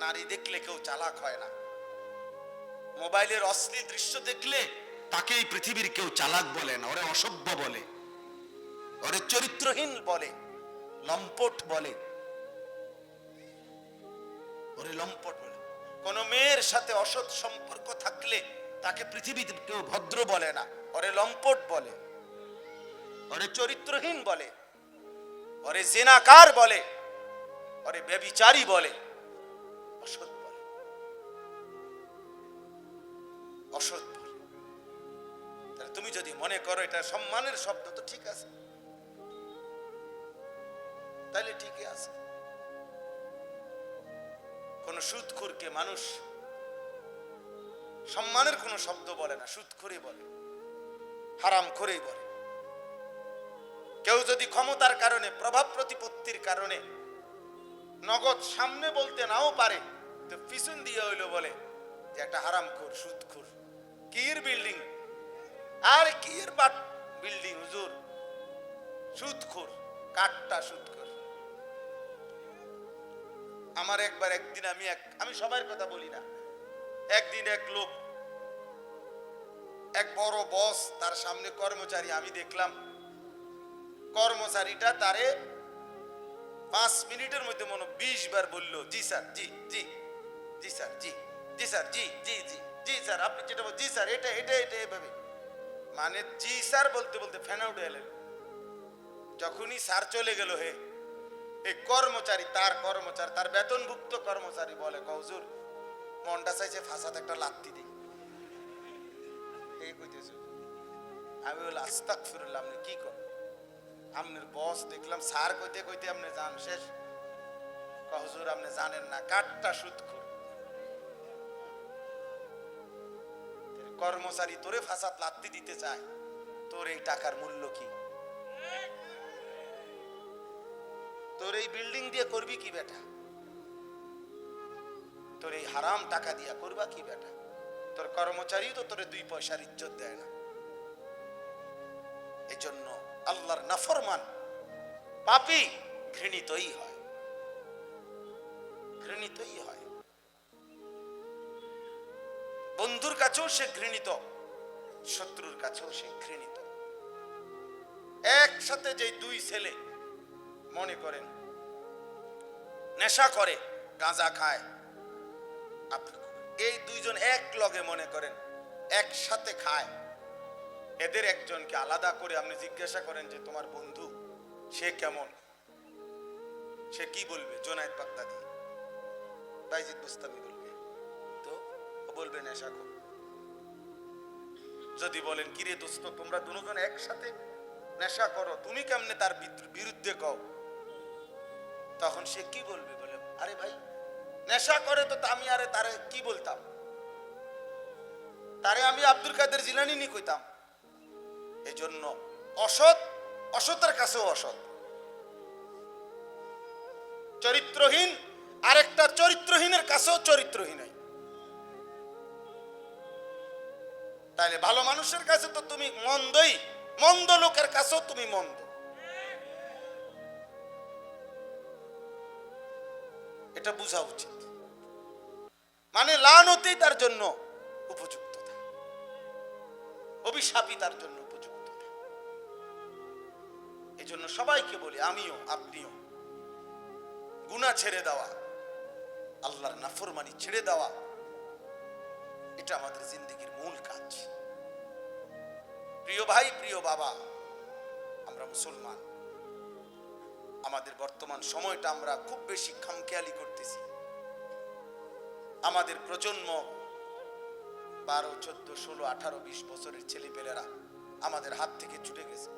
নারী দেখলে কেউ চালাক হয় না। মোবাইলের অশ্লীল দৃশ্য দেখলে তাকেই পৃথিবীর কেউ চালাক বলে না, ওরে অসভ্য বলে, ওরে চরিত্রহীন বলে, লম্পট বলে, ওরে লম্পট বলে। কোন মেয়ের সাথে অসৎ সম্পর্ক থাকলে তাকে পৃথিবীতে কেউ ভদ্র বলে না, ওরে লম্পট বলে, ওরে চরিত্রহীন বলে, ওরে জিনাকার বলে, ওরে ব্যভিচারী বলে, অসৎ বলে, অসৎ বলে। তাহলে তুমি যদি মনে করো এটা সম্মানের শব্দ, তো ঠিক আছে, তাহলে ঠিকই আছে। কোন সুদখোরকে মানুষ সম্মানের কোন শব্দ বলে না, সুদখোরই বলে, হারামখোরই বলে। কেউ যদি ক্ষমতার কারণে, প্রভাব প্রতিপত্তির কারণে নগদ সামনে বলতে নাও পারে, তো পিছন দিয়ে হইলো বলে যে একটা হারামখোর, সুদখোর। কির বিল্ডিং, আর কির বাট বিল্ডিং হুজুর, সুদখোর, কাঠটা সুদখোর। আমার একবার একদিন আমি সবার কথা বলি না, একদিন এক লোক, এক বড় বস, তার সামনে কর্মচারী, আমি দেখলাম কর্মচারীটা তারে 5 মিনিটের মধ্যে মনে 20 বার বলল, জি স্যার, জি জি, জি স্যার, জি জি স্যার, জি জি জি, জি স্যার, আপনি যেটা বল, জি স্যার, এটা এটা এটা এভাবে, মানে জি স্যার বলতে বলতে ফ্যান আউট এলেন। যখনই স্যার চলে গেল, হে এই কর্মচারী, তার বেতনভুক্ত কর্মচারী বলে, হুজুর মনটা চাইছে ফাঁসাতে একটা লাত্তি দিই। এই কইতেছে, আমি বলি আস্তাগফিরুল্লাহ, আপনি কি করেন? আপনার বস দেখলাম স্যার কইতে কইতে আপনি জান শেষ। হুজুর আপনি জানেন না, কাঠটা সুদখোর। কর্মচারী তোরে ফাঁসাত লাত্তি দিতে চায়, তোর এই টাকার মূল্য কি? তোর এই বিল্ডিং দিয়ে করবি কি বেটা? তোর এই হারাম টাকা দিয়া করবা কি বেটা? তোর কর্মচারী তো তোরে 2 পয়সার ইজ্জত দেয় না। এজন্য আল্লাহর নাফরমান পাপী ঘৃণিতই হয়, ঘৃণিতই হয়। বন্ধুর কাছেও সে ঘৃণিত, শত্রুর কাছেও সে ঘৃণিত। একসাথে যে 2 ছেলে মনে করেন নেশা করে, গাঁজা খায়, এই 2 জন এক লগে মনে করেন একসাথে খায়, এদের একজনকে আলাদা করে আপনি জিজ্ঞাসা করেন যে তোমার বন্ধু সে কেমন, সে কি বলবে? জোনায়েদ বাগদাদি, বাইজিদ বুস্তামি বলবে, তো বলবে নেশাখোর। যদি বলেন কিরে দোস্ত তোমরা দুজন একসাথে নেশা করো, তুমি কেমনে তার বিরুদ্ধে কও? তখন সে কি বলবে? বলে আরে ভাই নেশা করে তো আমি আরে তারে কি বলতাম, তারে আমি আব্দুল কাদের জিলানী নি কইতাম। এই জন্য অসৎ অসতের কাছেও অসৎ, চরিত্রহীন আরেকটা চরিত্রহীনের কাছেও চরিত্রহীন। তাইলে ভালো মানুষের কাছে তো তুমি মন্দই, মন্দ লোকের কাছেও তুমি মন্দ। এটা বোঝা উচিত। মানে লানতই তার জন্য উপযুক্ততা, অভিশাপই তার জন্য উপযুক্ততা। এই জন্য সবাইকে বলি, আমিও আপনিও গুনাহ ছেড়ে দেওয়া, আল্লাহর নাফরমানি ছেড়ে দেওয়া, এটা আমাদের জিন্দেগির মূল কাজ। প্রিয় ভাই, প্রিয় বাবা, আমরা মুসলমান, আমাদের বর্তমান সময়টা আমরা খুব বেশি খামখেয়ালি করতেছি। আমাদের প্রজন্ম 12, 14, 16, 18, 20 বছরের ছেলেপেলেরা আমাদের হাত থেকে ছুটে গেছে।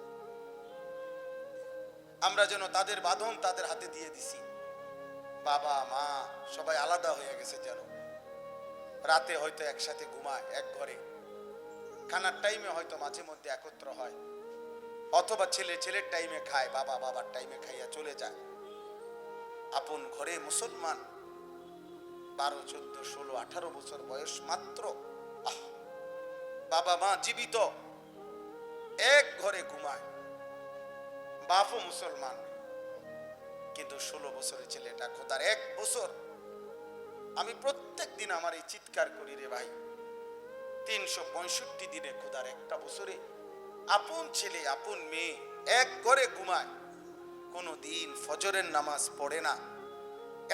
আমরা যেন তাদের বাঁধন তাদের হাতে দিয়ে দিছি। বাবা মা সবাই আলাদা হয়ে গেছে, যেন রাতে হয়তো একসাথে ঘুমায় এক ঘরে, খানার টাইমে হয়তো মাঝে মধ্যে একত্র হয়, অথবা ছেলে ছেলের টাইমে খায়, বাবা বাবার টাইমে খাইয়া চলে যায়। আপন ঘরে মুসলমান 12, 14, 16, 18 বছর বয়স মাত্র, বাবা মা জীবিত, এক ঘরে ঘুমায়, বাপও মুসলমান, কিন্তু 16 বছরের ছেলেটা খোদার 1 বছর আমি প্রত্যেক দিন আমার এই চিৎকার করি রে ভাই, 365 দিনে খোদার একটা বছরে আপন ছেলে আপন মেয়ে এক ঘরে ঘুমায়, কোনো দিন ফজরের নামাজ পড়ে না,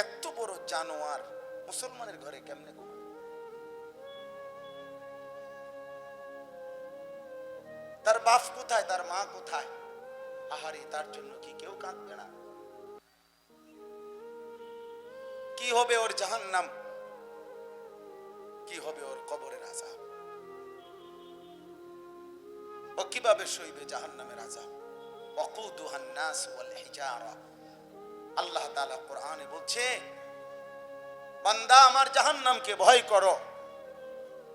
এত বড় জানোয়ার মুসলমানের ঘরে কেমনে ঘুমায়? তার বাপ কোথায়, তার মা কোথায়? আহারে, তার জন্য কি কেউ কাঁদবে না? কি হবে ওর জাহান্নাম, কি হবে ওর কবরের আযাব, ও কিভাবে সইবে জাহান্নামের আযাব? ওয়াকুদুহান নাস ওয়াল হিজারা। আল্লাহ তাআলা কোরআনে বলছে, বান্দা আমার জাহান্নামকে ভয় করো,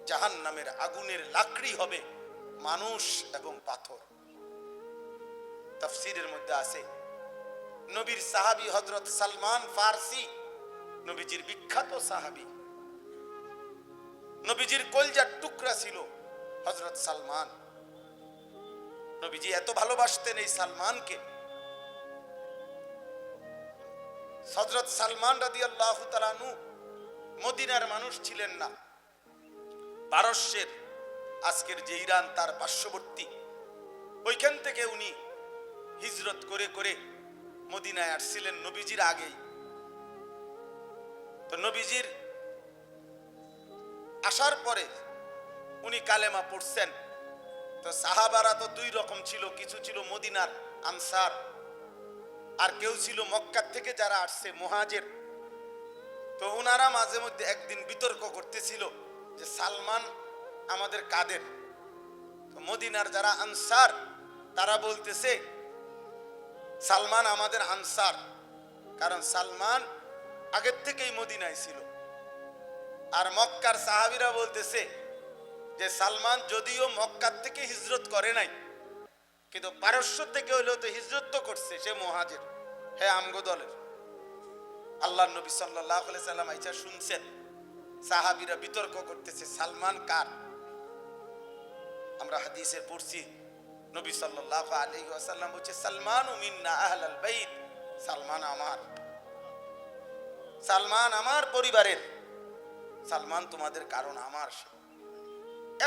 জাহান্নামের আগুনের লাকড়ি হবে মানুষ এবং পাথর। তাফসীরের মধ্যে আছে, নবীর সাহাবী হযরত সালমান ফারসি, নবীজির বিখ্যাত সাহাবী, নবীজির কলজার টুকরা ছিল হযরত সালমান। নবীজি এত ভালোবাসতেন এই সালমানকে। হযরত সালমান রাদিয়াল্লাহু তাআলা আনহু মদিনার মানুষ ছিলেন না, পারস্যের, আজকের যে ইরান তার পার্শ্ববর্তী, ওইখান থেকে উনি হিজরত করে করে মদিনায় আসছিলেন নবীজির আগেই। তো নবীজির আসার পরে উনি কালেমা পড়ছেন। তো সাহাবারা তো দুই রকম ছিল, কিছু ছিল মদিনার আনসার, আর কেউ ছিল মক্কা থেকে যারা আসছে মুহাজির। তো ওনারা মাঝে মধ্যে একদিন বিতর্ক করতেছিল যে সালমান আমাদের কাদের। তো মদিনার যারা আনসার তারা বলতেছে সালমান আমাদের আনসার, কারণ সালমান আগের থেকেই মদিনায় ছিল। আর মক্কার সাহাবীরা বলতেছে যে সালমান যদিও মক্কার থেকে হিজরত করে নাই, কিন্তু পারস্য থেকে হইলেও তো হিজরত তো করছে, সে মুহাজির, হে আমগো দলের। আল্লাহর নবী সাল্লাল্লাহু আলাইহি সাল্লাম আইসা শুনছেন সাহাবীরা বিতর্ক করতেছে সালমান কার। আমরা হাদিসে পড়ছি নবী সাল্লাল্লাহু আলাইহি ওয়াসাল্লাম বলছে, সালমানু মিন্না আহলাল বাইত, সালমান আমার, সালমান আমার পরিবারের, সালমান তোমাদের কারণ আমার।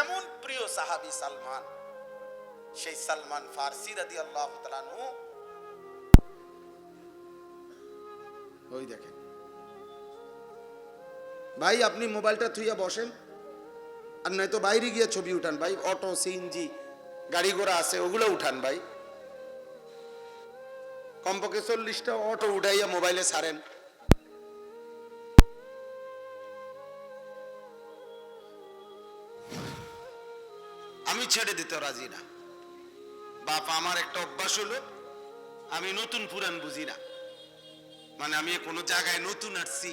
এমন প্রিয় সাহাবী সালমান, সেই সালমান ফারসি রাদিয়াল্লাহু তাআলা আনহু। ওই দেখেন ভাই, আপনি মোবাইলটা থুইয়া বসেন, আর নয়তো বাইরে গিয়ে ছবি উঠান ভাই। অটো সিএনজি গাড়ি ঘোড়া আছে, ওগুলো উঠান ভাই। কমপক্ষে 40টা অটো উঠাইয়া মোবাইলে ছাড়েন। আমি ছেড়ে দিতে রাজি না। বাপ, আমার একটা অভ্যাস হলো, আমি নতুন পুরান বুঝি না। মানে আমি কোনো জায়গায় নতুন আসছি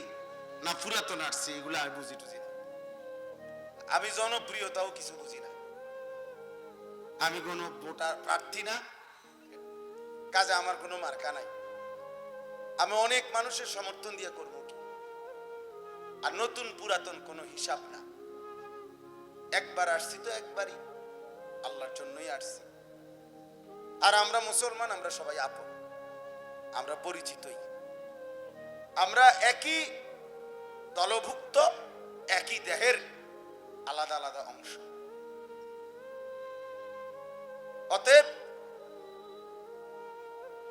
না পুরাতন আসছি, এগুলো আমি বুঝি টুঝি না। আমি জনপ্রিয়তাও কিছু বুঝি না। আমি কোনো ভোটার প্রার্থী না, কাজে আমার কোনো মার্কা নাই। আমি অনেক মানুষের সমর্থন দিয়ে করবো কি, আর নতুন পুরাতন কোনো হিসাব না। একবার আসছি তো একবারই, আল্লাহর জন্যই আসছি। আর আমরা মুসলমান, আমরা সবাই আপন, আমরা পরিচিতই, আমরা একই দলভুক্ত, একই দেহের আলাদা আলাদা অংশ। অতএব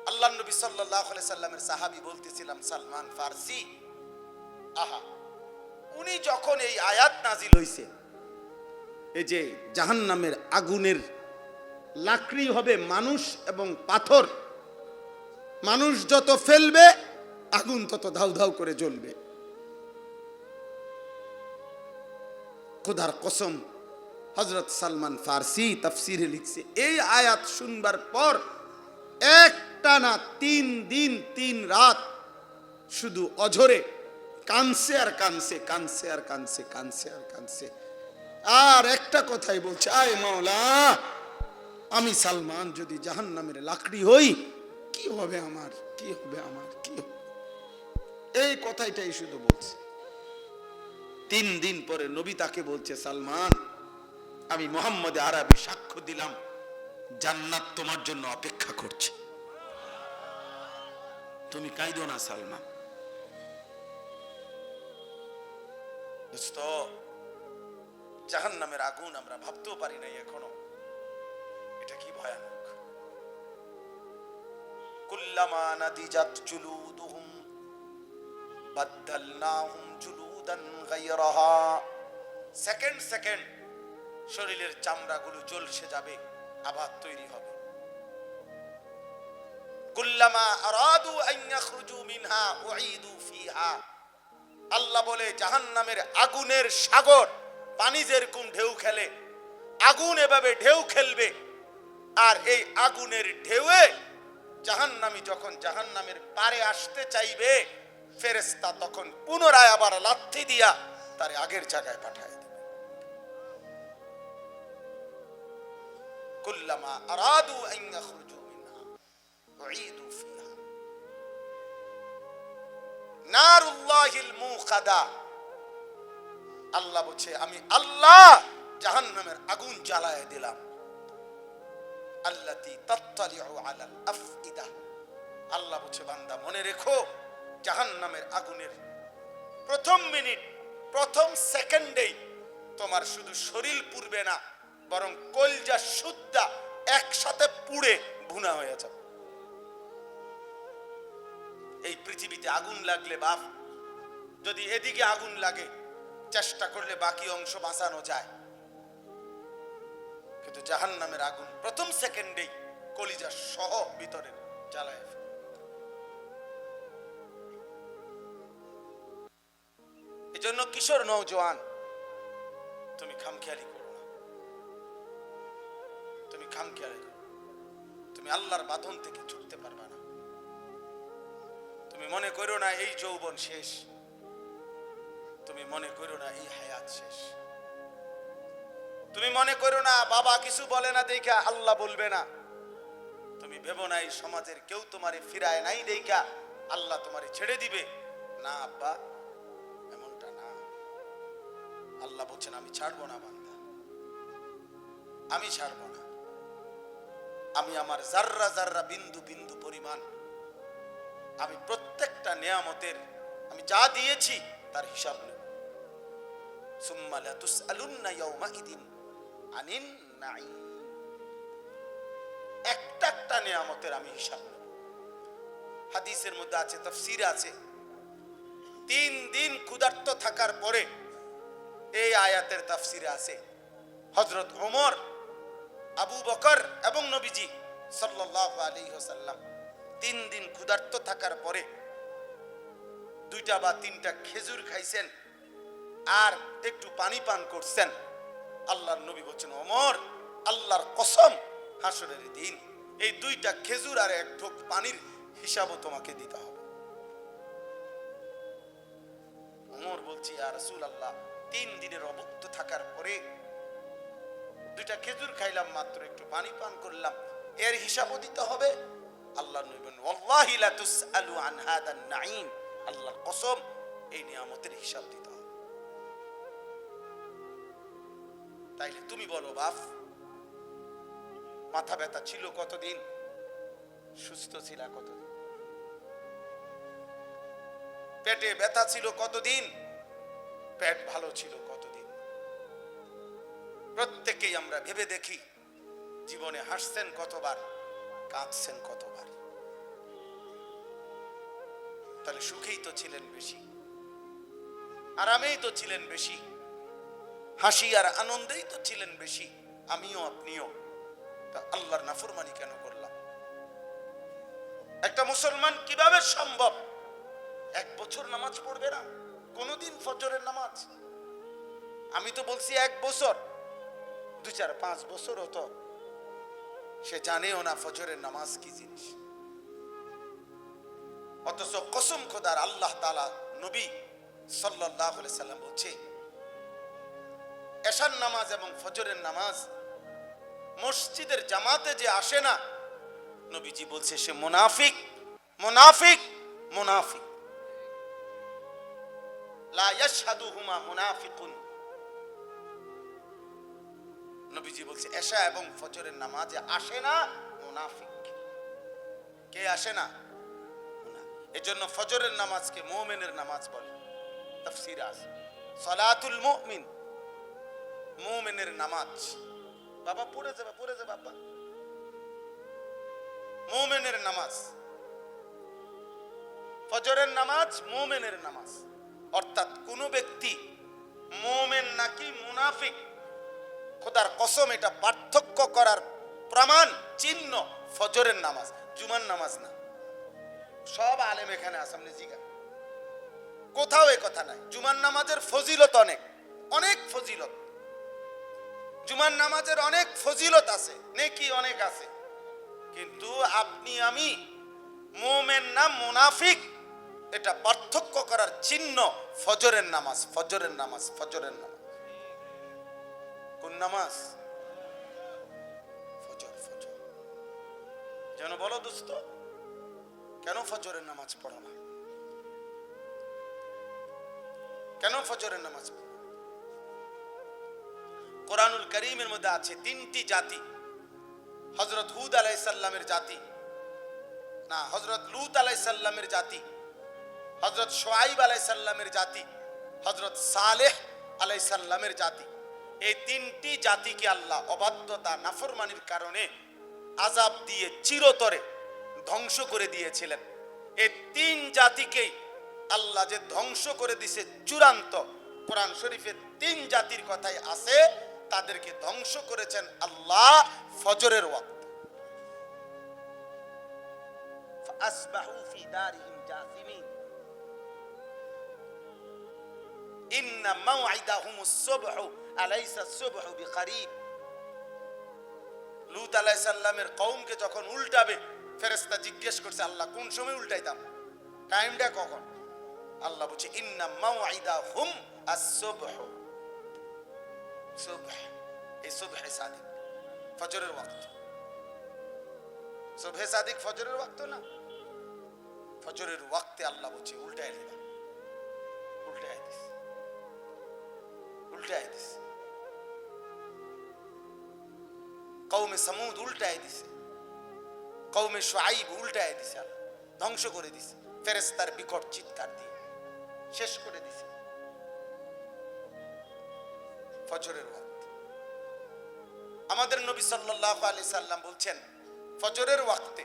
আল্লাহ নবী সাল্লাল্লাহু আলাইহি সাল্লামের সাহাবী বলতেছিলাম সালমান ফারসি, আহা, উনি যখন এই আয়াত নাজিল হইছে, এই যে জাহান্নামের আগুনের লাকড়ি হবে মানুষ এবং পাথর, মানুষ যত ফেলবে আগুন তত ধাউ ধাউ করে জ্বলবে। খোদার কসম, হযরত সালমান ফারসি তাফসীরে লিখছে, এই আয়াত শুনবার পর একটানা 3 দিন 3 রাত শুধু অঝরে কানছে আর কানছে, কানছে আর কানছে, কানছে আর কানছে, আর একটা কথাই বলছে, আয় মাওলা, আমি সালমান যদি জাহান্নামের লাকড়ি হই, কি হবে আমার, কি হবে আমার, কি হবে? এই কথাটাই শুধু বলছে। 3 দিন পরে নবী তাকে বলছে, সালমান, আমি মুহাম্মদে আরবি সাক্ষ্য দিলাম, জান্নাত তোমার জন্য অপেক্ষা করছে, তুমি কাঁদো না সালমান। দোস্ত, জাহান্নামের আগুন আমরা ভাবতেও পারি নাই এখনো, এটা কি ভয়ানক। কুল্লামা নাদিজাত জুলুদুহুম বাদদালনাহুম জুলুদান গায়রাহা। সেকেন্ড সেকেন্ড শরীরের চামড়াগুলো জ্বলসে যাবে, আবার তৈরি হবে। কুল্লামা আরাদু আন ইয়াখরুজু মিনহা উঈদু ফিহা। আল্লাহ বলে জাহান্নামের আগুনের সাগর, পানি যেরকম ঢেউ খেলে, আগুন এভাবে ঢেউ খেলবে। আর এই আগুনের ঢেউয়ে জাহান্নামী যখন জাহান্নামের পারে আসতে চাইবে, ফেরেশতা তখন পুনরায় আবার লাথি দিয়া তার আগের জায়গায় পাঠায় দেবে। কুল্লামা আরাদু আন ইয়াখরুজু মিনহা উঈদু ফিহা নারুল্লাহিল মুকাদা। আল্লাহ বলছে আমি আল্লাহ জাহান্নামের আগুন জ্বালায় দিলাম। আল্লাতী তাত্তালিউ আলাল আফইদা। আল্লাহ বলছে বান্দা মনে রেখো, জাহান্নামের আগুনের প্রথম মিনিট, প্রথম সেকেন্ডেই তোমার শুধু শরীর পুড়বে না, বরং কলজা সুদ্ধা একসাথে পুড়ে ভুনা হয়ে যাবে। এই পৃথিবীতে আগুন লাগলে বাপ, যদি এদিকে আগুন লাগে চেষ্টা করলে বাকি অংশ বাঁচানো যায়, কিন্তু জাহান্নামের আগুন প্রথম সেকেন্ডেই কলিজা সহ ভিতরে জ্বালায় ফেলে। এজন্য কিশোর নওজোয়ান, তুমি খামখেয়ালি করো না, তুমি খামখেয়ালি করো। তুমি আল্লাহর বাঁধন থেকে ছুটতে পারবা না। তুমি মনে করো না এই যৌবন শেষ, তুমি মনে করো না এই হায়াত শেষ, তুমি মনে করো না বাবা কিছু বলে না দেখা আল্লাহ বলবে না, তুমি ভেবো না এই সমাজের কেউ তোমারে ফিরায় নাই দেখা আল্লাহ তোমারে ছেড়ে দিবে। না আব্বা, এমনটা না। আল্লাহ বলছেন আমি ছাড়বো না বান্দা, আমি ছাড়বো না। আমি আমার জাররা জাররা বিন্দু বিন্দু পরিমাণ আমি প্রত্যেকটা নিয়ামতের আমি যা দিয়েছি তার হিসাব নেব। সুম্মা লা তুসআলুন্না ইয়াওমাইদিন আনিন নাঈম। একটা একটা নিয়ামতের আমি হিসাব নেব। হাদিসের মধ্যে আছে, তাফসীরে আছে, 3 দিন ক্ষুধার্ত থাকার পরে, এই আয়াতের তাফসীরে আছে হযরত ওমর, আবু বকর এবং নবীজি সাল্লাল্লাহু আলাইহি ওয়াসাল্লাম 3 দিন ক্ষুধার্ত থাকার পরে 2টা বা 3টা খেজুর খাইছেন আর একটু পানি পান করছেন। আল্লাহর নবী বলছেন, ওমর আল্লাহর কসম হাসরের দিন এই 2টা খেজুর আর 1 ঢোক পানির হিসাবও তোমাকে দিতে হবে। ওমর বলছি ইয়া রাসূলুল্লাহ, 3 দিনের অভুক্ত থাকার পরে 2টা খেজুর খাইলাম, মাত্র একটু পানি পান করলাম, এর হিসাবও দিতে হবে? আল্লাহর নবী বলেন, ওয়াল্লাহি লা তুসআলু আন হাদান নাঈম। আল্লাহর কসম এই নিয়ামতের হিসাব দিতে হবে। তাইলে তুমি বলো বাপ, মাথা ব্যথা ছিল কতদিন, সুস্থ ছিল কতদিন? পেটে ব্যথা ছিল কতদিন, পেট ভালো ছিল কতদিন? প্রত্যেকেই আমরা ভেবে দেখি, জীবনে হাসছেন কতবার, কাঁদছেন কতবার? তাহলে সুখেই তো ছিলেন বেশি, আরামেই তো ছিলেন বেশি, হাসি আর আনন্দেই তো ছিলেন বেশি, আমিও আপনিও। তা আল্লাহর নাফরমানি কেন করলাম? একটা মুসলমান কিভাবে সম্ভব 1 বছর নামাজ পড়বে না? কোনদিন ফজরের নামাজ? আমি তো বলছি 1 বছর, 2, 4, 5 বছর হতো সে জানেও না ফজরের নামাজ কি জিনিস। অথচ কসম খোদার আল্লাহ তাআলা নবী সাল্লাল্লাহু আলাইহি সাল্লাম বলছে, এশার নামাজ এবং ফজরের নামাজ মসজিদের জামাতে যে আসে না, নবীজি বলছে সে মুনাফিক, মুনাফিক, মুনাফিক। লা ইয়াশহাদুহুমা মুনাফিকুন। নবীজি বলছে এশা এবং ফজরের নামাজে আসে না মুনাফিক। কে আসে না? এজন্য ফজরের নামাজকে মুমিনের নামাজ বলে, তাফসীরে আছে। সালাতুল মুমিন, মুমিনের নামাজ। বাবা পড়ে যাবে বাবা, মুমিনের নামাজ, ফজরের নামাজ মুমিনের নামাজ। অর্থাৎ কোন ব্যক্তি মুমিন নাকি মুনাফিক, খোদার কসম এটা পার্থক্য করার প্রমাণ চিহ্ন ফজরের নামাজ, জুমার নামাজ না। সব আলেম এখানে আসামনে জিগা, কোথাও এ কথা নাই। জুমার নামাজের ফজিলত অনেক, অনেক ফজিলত, জুমার নামাজের অনেক ফজিলত আছে, নেকি অনেক আছে। কিন্তু আপনি আমি মুমিন না মুনাফিক এটা পার্থক্য করার চিহ্ন ফজরের নামাজ, ফজরের নামাজ, ফজরের নামাজ। কোন নামাজ? ফজর, ফজর। যেন বলো দোস্ত, কেন ফজরের নামাজ পড়ো না? কেন ফজরের নামাজ পড়ো? কোরআনুল কারীমের মধ্যে আছে তিনটি জাতি, হযরত হুদ আলাইহিস সালামের জাতি না, হযরত লূত আলাইহিস সালামের জাতি, হযরত শুআইব আলাইহিস সালামের জাতি, হযরত সালেহ আলাইহিস সালামের জাতি। এই তিনটি জাতিকে আল্লাহ অবাধ্যতা নাফরমানির কারণে আযাব দিয়ে চিরতরে ধ্বংস করে দিয়েছিলেন। এই তিন জাতিকেই আল্লাহ যে ধ্বংস করে দিয়েছে চূড়ান্ত, কোরআন শরীফে তিন জাতির কথাই আছে, তাদেরকে ধ্বংস করেছেন আল্লাহ ফজরের ওয়াক্ত। ফাসবাহু ফি দারিহিম জাসিমিন ইন্না মাওইদাহুমুস সুবহু আলাইসা সুবহু বিকরিব। লূত আলাইহিস সালামের কওমকে যখন উল্টাবে, ফেরেশতা জিজ্ঞেস করছে আল্লাহ কোন সময় উল্টাইতাম, টাইমটা কখন? আল্লাহ বলছে ইন্না মাওইদাহুম আস-সুবহু, সুবহ, এই সুবহে সাদিক, ফজরের ওয়াক্ত। সুবহে সাদিক ফজরের ওয়াক্ত না, ফজরের ওয়াক্তে আল্লাহ বলছে উল্টাই দিলাম, উল্টাই দিস, উল্টাই দিস। কওমে সামুদ উল্টাই দিছে, কওমে শুআইব উল্টাই দিছে, ধ্বংস করে দিছে ফেরেশতার বিকট চিৎকার দিয়ে শেষ করে দিছে। ফজরের ওয়াক্ত আমাদের নবী সাল্লাল্লাহু আলাইহি সাল্লাম বলছেন ফজরের ওয়াক্তে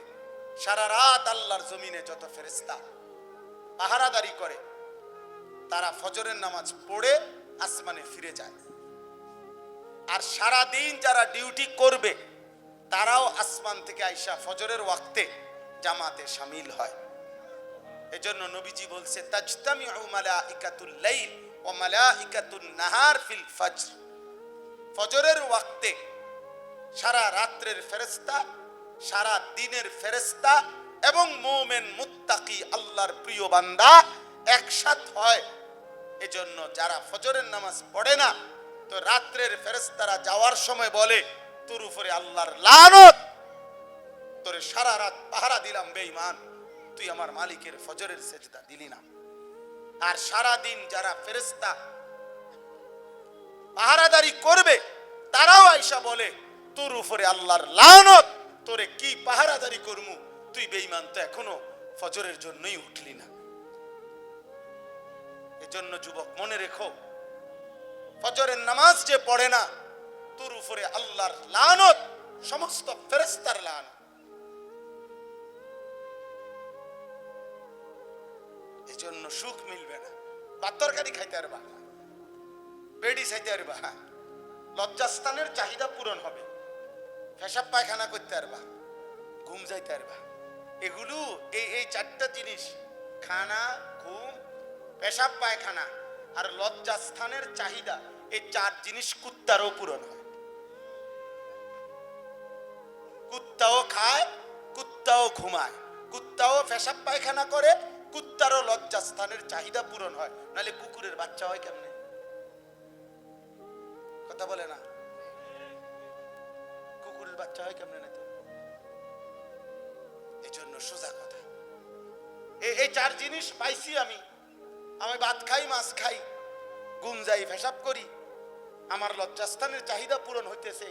সারা রাত আল্লাহর জমিনে যত ফেরেশতা পাহারাদারি করে তারা ফজরের নামাজ পড়ে আসমানে ফিরে যায়, আর সারা দিন যারা ডিউটি করবে তারাও আসমান থেকে আইসা ফজরের ওয়াক্তে জামাতে শামিল হয়। এজন্য নবীজি বলছে তাজতামিউ মালাইকাতুল লাইল ওয়া মালাইকাতুন নাহার ফিল ফজর। ফজরের ওয়াক্তে সারা রাতের ফেরেশতা, সারা দিনের ফেরেশতা এবং মুমিন মুত্তাকি আল্লাহর প্রিয় বান্দা একসাথ হয়। এজন্য যারা ফজরের নামাজ পড়ে না, তো রাতের ফেরেশতারা যাওয়ার সময় বলে তোর উপরে আল্লাহর লানত, তোরে সারা রাত পাহারা দিলাম বেঈমান, তুই আমার মালিকের ফজরের সেজদা দিলি না। আর সারা দিন যারা ফেরেশতা পাহারাদারি করবে তারাও আয়েশা বলে তোর উপরে আল্লাহর লানত, তোরে কি পাহারাদারি করমু, তুই বেঈমান, তো এখনো ফজরের জন্যই উঠলি না। এজন্য যুবক মনে রেখো, ফজরের নামাজ যে পড়ে না তোর উপরে আল্লাহর লানত, সমস্ত ফেরেশতার লানত। এজন্য সুখ মিলবে না, ভাত তরকারি খাইতে পারবা, বেডি খাইতে পারবা, লজ্জাস্থানের চাহিদা পূরণ হবে, পেশাব পায়খানা করতে পারবা, ঘুম যাইতে পারবা। এগুলো এই চারটা জিনিস, খানা, ঘুম, পেশাব পায়খানা আর লজ্জাস্থানের চাহিদা, এই চার জিনিস কুত্তারও পূরণ হয়। কুত্তাও খায়, কুত্তাও ঘুমায়, কুত্তাও পেশাব পায়খানা করে, কুত্তারও লজ্জাস্থানের চাহিদা পূরণ হয়। নাহলে কুকুরের বাচ্চা হয় কেমনে? কথা বলে না, কুকুরের বাচ্চা হয় কেমনে? না তো এই জন্য সোজা কথা, এই চার জিনিস পাইছি আমি ভাত খাই, মাছ খাই, ঘুম যাই, পেশাব করি, আমার লজ্জাস্থানের চাহিদা পূরণ হইতেছে,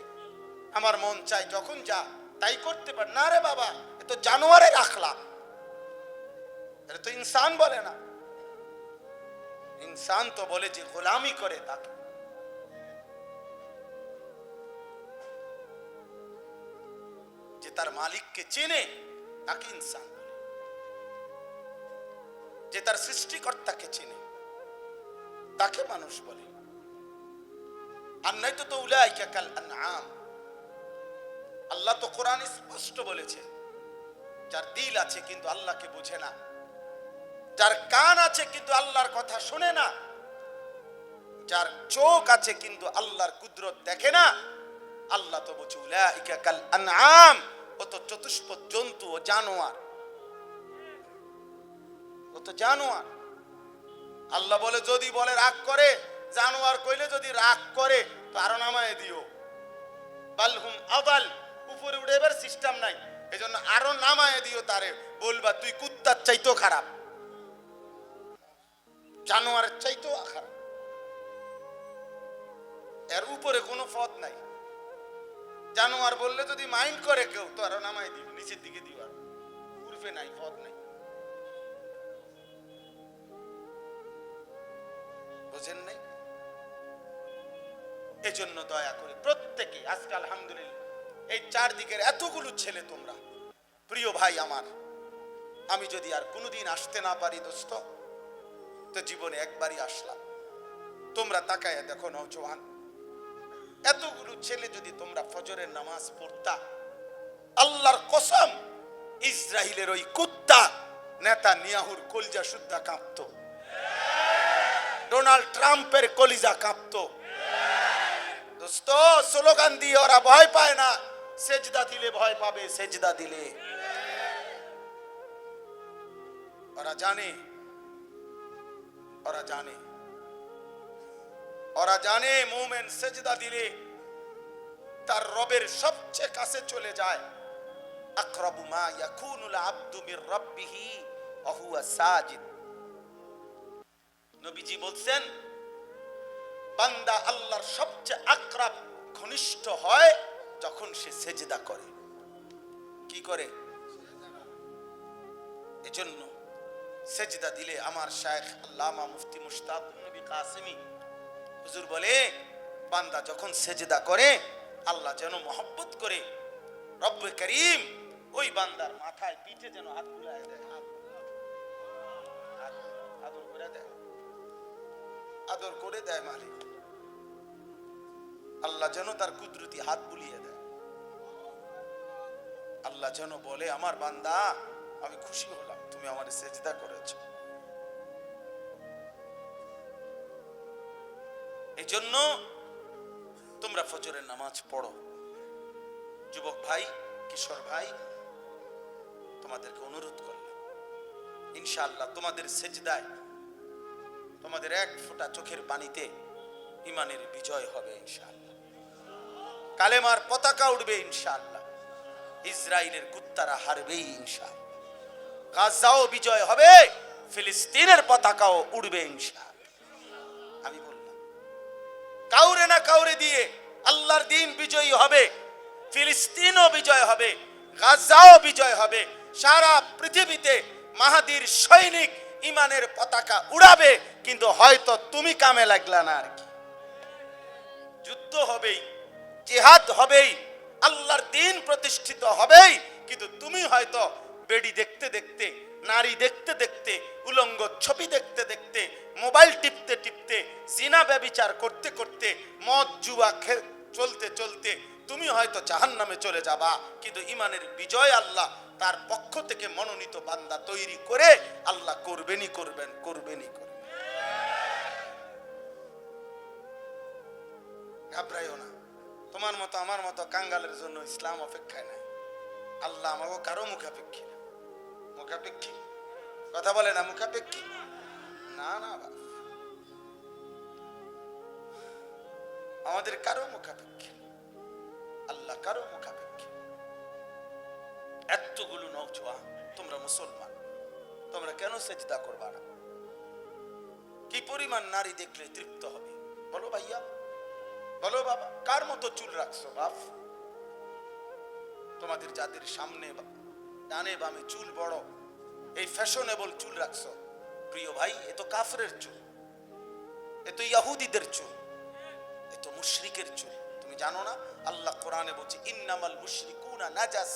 আমার মন চাই যখন যা তাই করতে পার না। রে বাবা, এ তো জানোয়ারের আখলাক, এটা তো ইনসান বলে না। ইনসান তো বলে যে গোলামি করে তাকে। যে তার মালিককে চেনে তাকে ইনসান বলে, যে তার সৃষ্টিকর্তাকে চেনে তাকে মানুষ বলে। আর নয়তো তো উলাইকা কাল আনআম। আল্লাহ তো কোরআনে স্পষ্ট বলেছে, যার দিল আছে কিন্তু আল্লাহকে বুঝে না, যার কান আছে কিন্তু আল্লাহর কথা শুনে না, যার চোখ আছে কিন্তু আল্লাহর কুদরত দেখে না, আল্লাহ তো বলছে উলাইকা কাল আনআম, ও তো চতুষ্পদ জন্তু ও জানোয়ার, ও তো জানোয়ার। আল্লাহ বলে যদি বলে রাগ করে, জানোয়ার কইলে যদি রাগ করে তো আরো নামায় দিও, বালহুম আদাল, উপরে উঠেবার সিস্টেম নাই, এজন্য আরো নামায় দিও তারে, বলবা তুই কুত্তার চাইতো খারাপ, জানোয়ারের চাইতো খারাপ, এর উপরে কোনো পথ নাই। জানোয়ার বললে যদি মাইন্ড করে কেউ তো আরো নামায় দিও, নিচের দিকে দিও, আর উর্ফে নাই, পথ নাই। বুঝেন নাই? এজন্য দয়া করে প্রত্যেকে আজকে আলহামদুলিল্লাহ এই চারদিকের এতগুলো ছেলে তোমরা প্রিয় ভাই আমার, আমি যদি আর কোনোদিন আসতে না পারি দোস্ত, তো জীবনে একবারই আসলাম। তোমরা তাকায় দেখো নওজোয়ান, এতগুলো ছেলে যদি তোমরা ফজরের নামাজ পড়তা, আল্লাহর কসম ইসরায়েলের ওই কুত্তা নেতানিয়াহুর কলিজা শুদ্ধা কাঁপতো, ডোনাল্ড ট্রাম্পের কলিজা কাঁপতো। দোস্ত স্লোগান দিয়ে ওরা ভয় পায় না, সেজদা দিলে ভয় পাবে, সেজদা দিলে ওরা জানে, ওরা জানে, ওরা জানে মুমিন সেজদা দিলে তার রবের সবচেয়ে কাছে চলে যায়। আকরাবু মা ইয়াকুনুল আবদু মির রাব্বিহি ওয়া হুয়া সাজিদ। নবীজি বলছেন বান্দা আল্লাহর সবচেয়ে আকরাব ঘনিষ্ঠ হয় যখন সে সেজদা করে। কি করে? এজন্য সেজদা দিলে আমার শায়েখ আল্লামা মুফতি মুশতাক নবী কাসেমি হুজুর বলে, বান্দা যখন সেজদা করে আল্লাহ যেন মহব্বত করে, রব্বে করিম ওই বান্দার মাথায় পিঠে যেন হাত বুলায় দেয়, আদর করে দেয়, আদর করে দেয় মালিক। আল্লাহ যেন তার কুদরতি হাত বুলিয়ে দেয়। আল্লাহ যেন বলে, আমার বান্দা আমি খুশি হলাম তুমি আমার সেজদা করেছ। এই জন্য তোমরা ফজরের নামাজ পড়ো। যুবক ভাই, কিশোর ভাই, তোমাদেরকে অনুরোধ করলাম, ইনশাআল্লাহ তোমাদের সেজদায়, তোমাদের এক ফোঁটা চোখের পানিতে ইমানের বিজয় হবে ইনশাআল্লাহ, কালেমার পতাকা উঠবে ইনশাআল্লাহ, ইসরায়েলের কুত্তারা হারবেই ইনশাআল্লাহ, গাজাও বিজয় হবে, ফিলিস্তিনের পতাকাও উড়বে ইনশাআল্লাহ। আমি বললাম কাউরে না কাউরে দিয়ে আল্লাহর দ্বীন বিজয়ী হবে, ফিলিস্তিনও বিজয় হবে, গাজাও বিজয় হবে, সারা পৃথিবীতে মাহাদির সৈনিক ইমানের পতাকা উড়াবে। কিন্তু হয়তো তুমি কামে লাগলা না, আর কি, যুদ্ধ হবেই, জিহাদ হবেই, আল্লাহর দ্বীন প্রতিষ্ঠিত হবেই, কিন্তু তুমি হয়তো বেডি দেখতে দেখতে, নারী দেখতে দেখতে, উলঙ্গ ছবি দেখতে দেখতে, মোবাইল টিপতে টিপতে, জিনা ব্যভিচার করতে করতে, মদ জুয়া চলতে চলতে তুমি হয়তো জাহান্নামে চলে যাবা। কিন্তু ইমানের বিজয় আল্লাহ তার পক্ষ থেকে মনোনীত বান্দা তৈরি করে আল্লাহ করবেনই করবেন, করবেনই করবেন। ঘাবড়াইও না, তোমার মতো আমার মতো কাঙ্গালের জন্য ইসলাম অপেক্ষায় নাই। আল্লাহ আমাকে কারো মুখাপেক্ষী না, মুখাপেক্ষী কথা বলে না, মুখাপেক্ষী না, না বাপ, আমাদের কারো মুখাপেক্ষী, আল্লাহ কারো মুখাপেক্ষী। এতগুলো নওজোয়ান, তোমরা মুসলমান, তোমরা কেন সেজদা করবা না? কি পরিমাণ নারী দেখলে তৃপ্ত হবে বলো ভাইয়া, বলো বাবা, কার মতো চুল রাখছো বাপ? তোমাদের যাদের সামনে ডানে বামে চুল বড়, এই ফ্যাশনেবল চুল রাখছো, প্রিয় ভাই এ তো কাফরের চুল, এ তো ইয়াহুদিদের চুল, এ তো মুশরিকের চুল। তুমি জানো না আল্লাহ কোরআনে বলছে ইন্নামাল মুশরিকুনা নাজাস,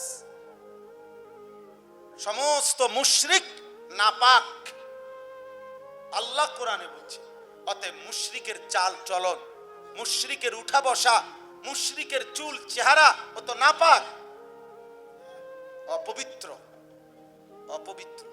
সমস্ত মুশরিক নাপাক, আল্লাহ কোরআনে বলছে। অতএব মুশরিকের চাল চলন, মুশরিকের উঠা বসা, মুশরিকের চুল চেহারা ও তো নাপাক, অপবিত্র, অপবিত্র।